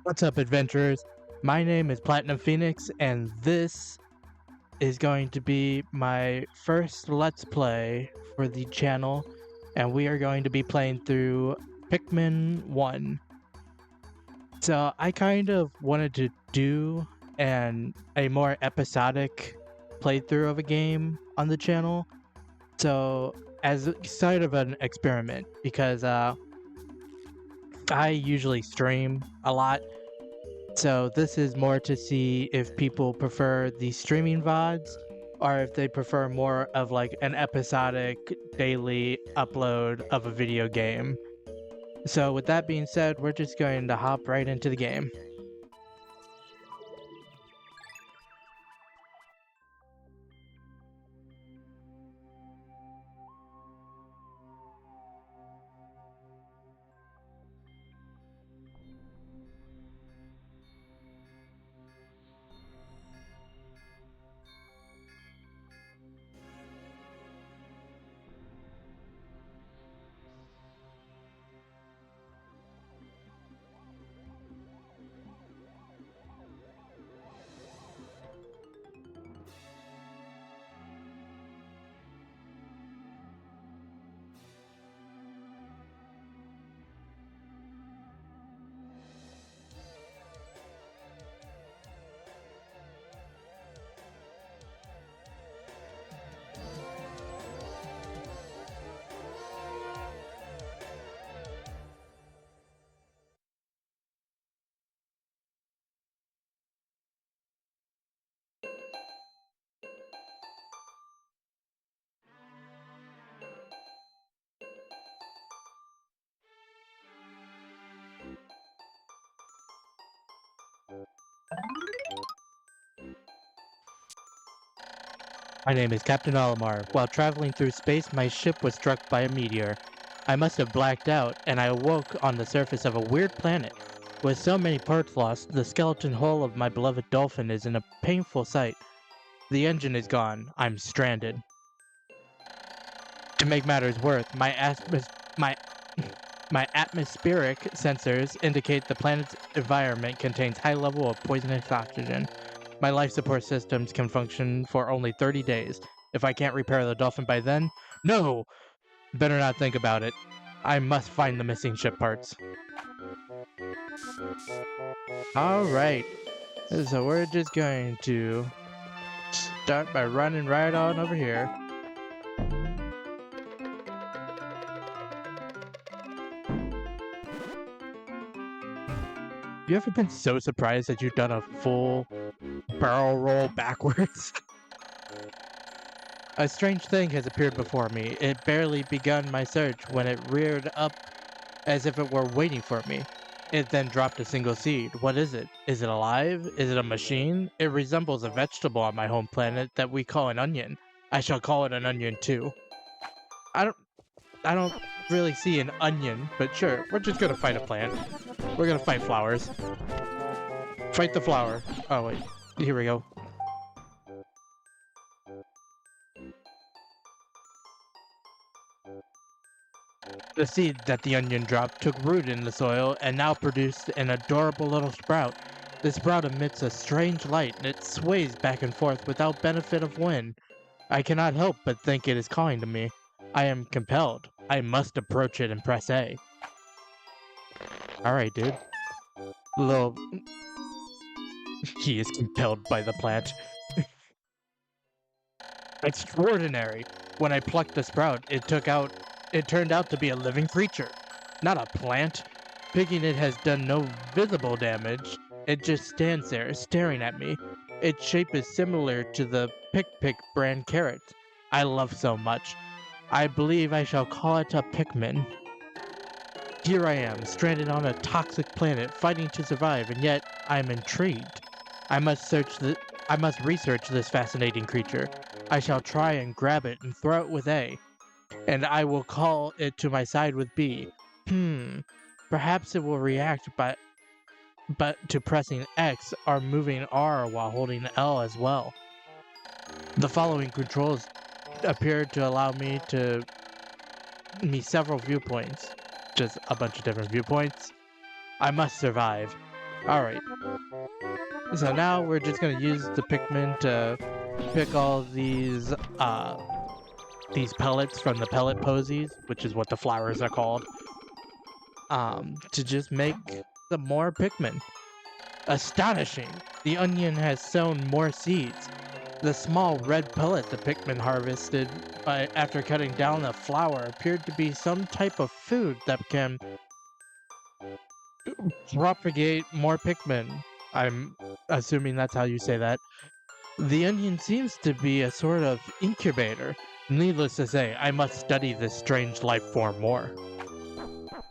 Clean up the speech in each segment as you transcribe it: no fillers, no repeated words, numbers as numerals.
What's up, adventurers? My name is Platinum Phoenix, and this is going to be my first Let's Play for the channel, and we are going to be playing through Pikmin 1. So I kind of wanted to do a more episodic playthrough of a game on the channel, so as sort of an experiment, because I usually stream a lot. So this is more to see if people prefer the streaming VODs or if they prefer more of like an episodic daily upload of a video game. So with that being said, we're just going to hop right into the game. My name is Captain Olimar. While traveling through space, my ship was struck by a meteor. I must have blacked out, and I awoke on the surface of a weird planet. With so many parts lost, the skeleton hull of my beloved dolphin is in a painful sight. The engine is gone. I'm stranded. To make matters worse, my my atmospheric sensors indicate the planet's environment contains high level of poisonous oxygen. My life support systems can function for only 30 days. If I can't repair the dolphin by then, no! Better not think about it. I must find the missing ship parts. Alright, so we're just going to start by running right on over here. You ever been so surprised that you've done a full barrel roll backwards? A strange thing has appeared before me. It barely begun my search when it reared up as if it were waiting for me. It then dropped a single seed. What is it? Is it alive? Is it a machine? It resembles a vegetable on my home planet that we call an onion. I shall call it an onion too. I don't I don't really see an onion, but sure, we're just gonna fight a plant. We're gonna fight flowers. Fight the flower. Oh wait, here we go. The seed that the onion dropped took root in the soil and now produced an adorable little sprout. The sprout emits a strange light and it sways back and forth without benefit of wind. I cannot help but think it is calling to me. I am compelled. I must approach it and press A. Alright, dude. Little... He is compelled by the plant. Extraordinary! When I plucked the sprout, it turned out to be a living creature, not a plant. Picking it has done no visible damage. It just stands there, staring at me. Its shape is similar to the Pick brand carrot I love so much. I believe I shall call it a Pikmin. Here I am, stranded on a toxic planet, fighting to survive, and yet I am intrigued. I must research this fascinating creature. I shall try and grab it and throw it with A, and I will call it to my side with B. Perhaps it will react but to pressing X or moving R while holding L as well. The following controls appear to allow me several viewpoints. Just a bunch of different viewpoints. I must survive. Alright, so now we're just gonna use the Pikmin to pick all these pellets from the pellet posies, which is what the flowers are called, to just make some more Pikmin. Astonishing! The onion has sown more seeds. The small red pellet the Pikmin harvested after cutting down the flower appeared to be some type of food that can propagate more Pikmin. I'm assuming that's how you say that. The onion seems to be a sort of incubator. Needless to say, I must study this strange life form more.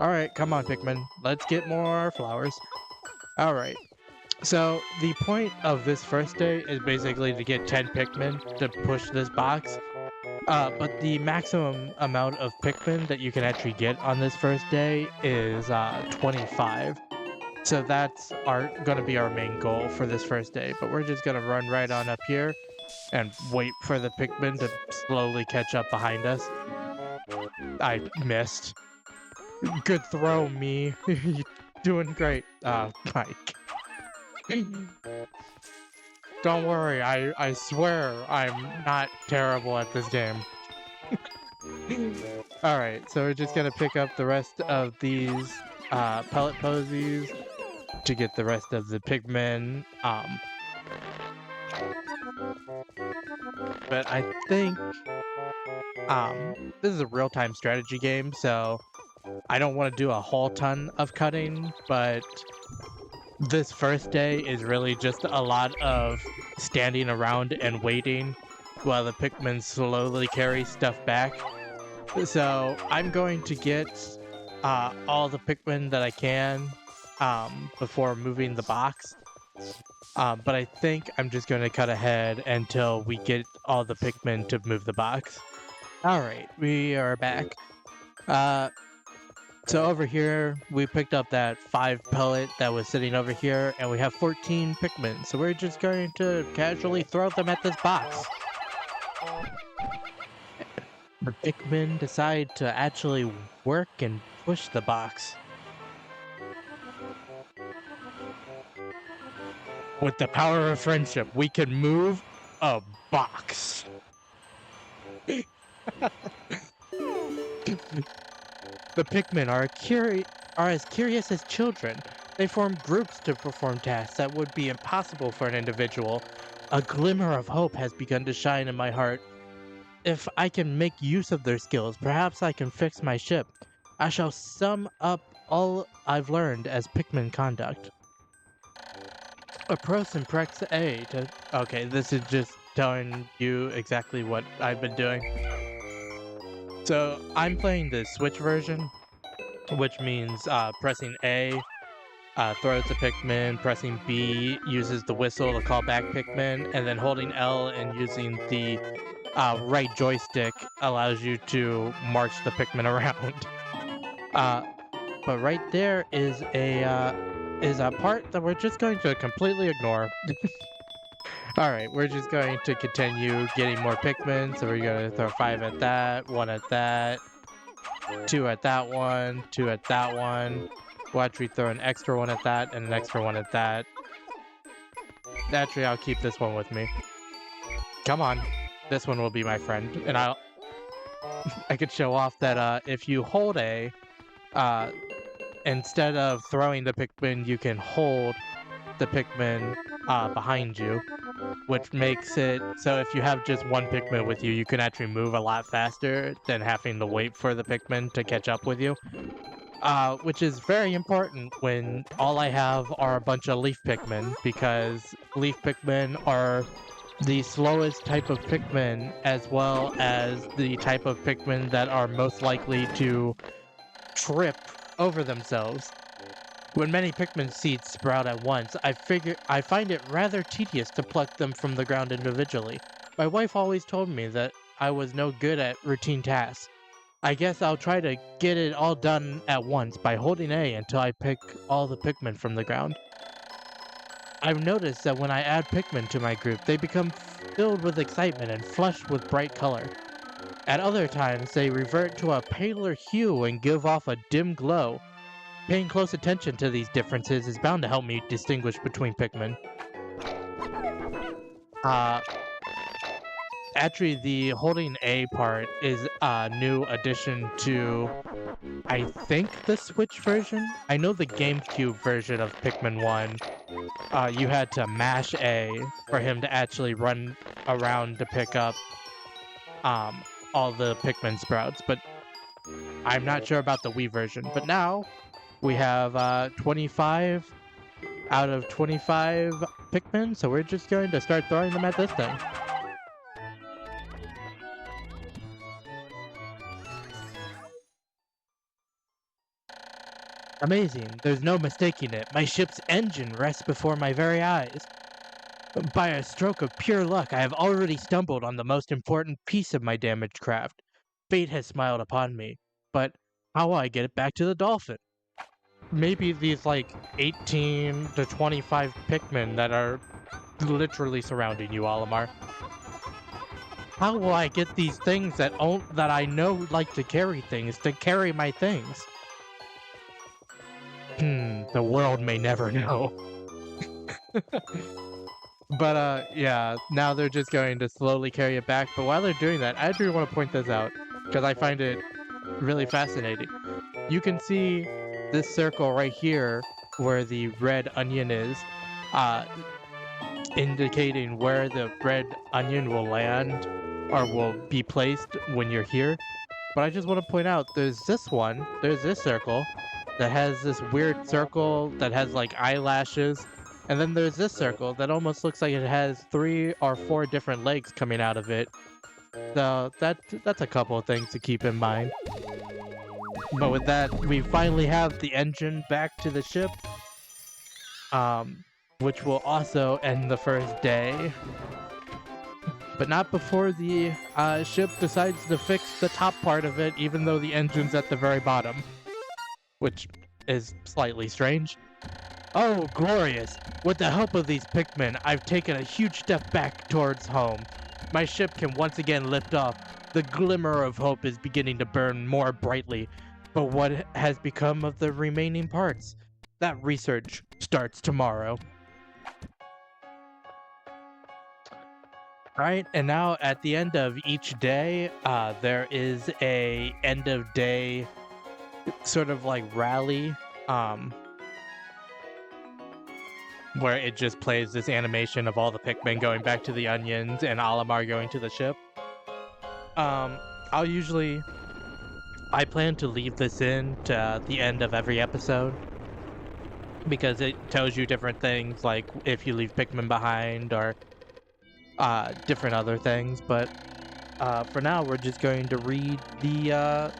Alright, come on, Pikmin. Let's get more flowers. Alright. So, the point of this first day is basically to get 10 Pikmin to push this box. But the maximum amount of Pikmin that you can actually get on this first day is 25. So that's gonna be our main goal for this first day. But we're just gonna run right on up here and wait for the Pikmin to slowly catch up behind us. I missed. Good throw, me. You're doing great. Mike. Don't worry, I swear I'm not terrible at this game. Alright, so we're just gonna pick up the rest of these pellet posies to get the rest of the Pikmin. But I think this is a real-time strategy game, so I don't want to do a whole ton of cutting, but this first day is really just a lot of standing around and waiting while the Pikmin slowly carry stuff back. So I'm going to get all the Pikmin that I can before moving the box. But I think I'm just going to cut ahead until we get all the Pikmin to move the box. Alright, we are back. So over here, we picked up that 5 pellet that was sitting over here, and we have 14 Pikmin. So we're just going to casually throw them at this box. The Pikmin decide to actually work and push the box. With the power of friendship, we can move a box. The Pikmin are as curious as children. They form groups to perform tasks that would be impossible for an individual. A glimmer of hope has begun to shine in my heart. If I can make use of their skills, perhaps I can fix my ship. I shall sum up all I've learned as Pikmin conduct. Approach and press A to... Okay, this is just telling you exactly what I've been doing. So, I'm playing the Switch version, which means pressing A throws the Pikmin, pressing B uses the whistle to call back Pikmin, and then holding L and using the right joystick allows you to march the Pikmin around. But right there is a part that we're just going to completely ignore. Alright, we're just going to continue getting more Pikmin, so we're going to throw 5 at that, 1 at that, 2 at that one, 2 at that one. We'll actually throw an extra 1 at that, and an extra 1 at that. Actually, I'll keep this one with me. Come on. This one will be my friend, and I could show off that if you hold A, instead of throwing the Pikmin, you can hold the Pikmin behind you, which makes it so if you have just one Pikmin with you, you can actually move a lot faster than having to wait for the Pikmin to catch up with you. Which is very important when all I have are a bunch of leaf Pikmin, because leaf Pikmin are the slowest type of Pikmin, as well as the type of Pikmin that are most likely to trip over themselves. When many Pikmin seeds sprout at once, I find it rather tedious to pluck them from the ground individually. My wife always told me that I was no good at routine tasks. I guess I'll try to get it all done at once by holding A until I pick all the Pikmin from the ground. I've noticed that when I add Pikmin to my group, they become filled with excitement and flushed with bright color. At other times, they revert to a paler hue and give off a dim glow. Paying close attention to these differences is bound to help me distinguish between Pikmin. Actually, the holding A part is a new addition to, I think, the Switch version. I know the GameCube version of Pikmin 1, you had to mash A for him to actually run around to pick up all the Pikmin sprouts, but I'm not sure about the Wii version. But now we have 25 out of 25 Pikmin, so we're just going to start throwing them at this thing. Amazing, there's no mistaking it. My ship's engine rests before my very eyes. By a stroke of pure luck, I have already stumbled on the most important piece of my damaged craft. Fate has smiled upon me, but how will I get it back to the dolphin? Maybe these, like, 18 to 25 Pikmin that are literally surrounding you, Olimar. How will I get these things that I know like to carry things to carry my things? The world may never know. But, yeah, now they're just going to slowly carry it back. But while they're doing that, I do want to point this out, because I find it really fascinating. You can see this circle right here, where the red onion is, indicating where the red onion will land, or will be placed when you're here. But I just want to point out, there's this circle, that has this weird circle that has, like, eyelashes. And then there's this circle that almost looks like it has 3 or 4 different legs coming out of it. So that's a couple of things to keep in mind. But with that, we finally have the engine back to the ship, which will also end the first day. But not before the ship decides to fix the top part of it, even though the engine's at the very bottom, which is slightly strange. Oh, glorious! With the help of these Pikmin, I've taken a huge step back towards home. My ship can once again lift off. The glimmer of hope is beginning to burn more brightly. But what has become of the remaining parts? That research starts tomorrow. Alright, and now at the end of each day, there is a end of day sort of like rally, where it just plays this animation of all the Pikmin going back to the onions and Olimar going to the ship. I plan to leave this in to the end of every episode, because it tells you different things, like if you leave Pikmin behind, or different other things. But for now, we're just going to read the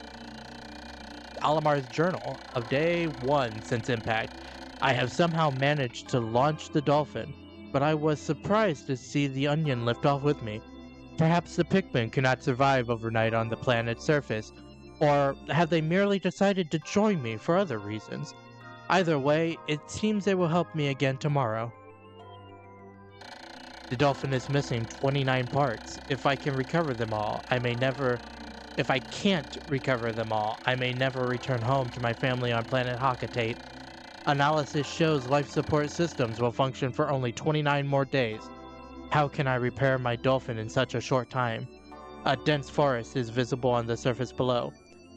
Olimar's journal of day 1 since impact. I have somehow managed to launch the dolphin, but I was surprised to see the onion lift off with me. Perhaps the Pikmin cannot survive overnight on the planet's surface, or have they merely decided to join me for other reasons? Either way, it seems they will help me again tomorrow. The dolphin is missing 29 parts. If I can't recover them all, I may never return home to my family on planet Hakatate. Analysis shows life support systems will function for only 29 more days. How can I repair my dolphin in such a short time? A dense forest is visible on the surface below.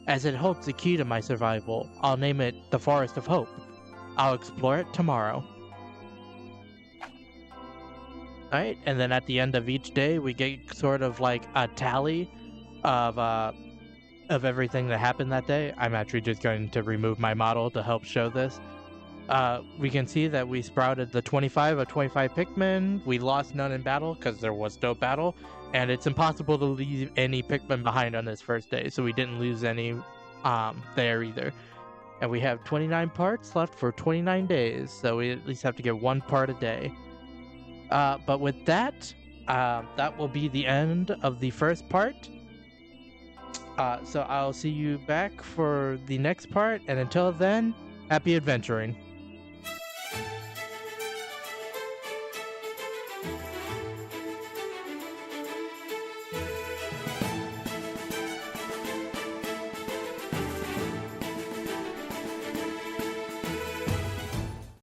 As it holds the key to my survival, I'll name it the Forest of Hope. I'll explore it tomorrow. Alright, and then at the end of each day, we get sort of like a tally of everything that happened that day. I'm actually just going to remove my model to help show this. We can see that we sprouted the 25 of 25 Pikmin. We lost none in battle because there was no battle, and it's impossible to leave any Pikmin behind on this first day, so we didn't lose any there either. And we have 29 parts left for 29 days, so we at least have to get 1 part a day. But with that, that will be the end of the first part. So I'll see you back for the next part, and until then, happy adventuring.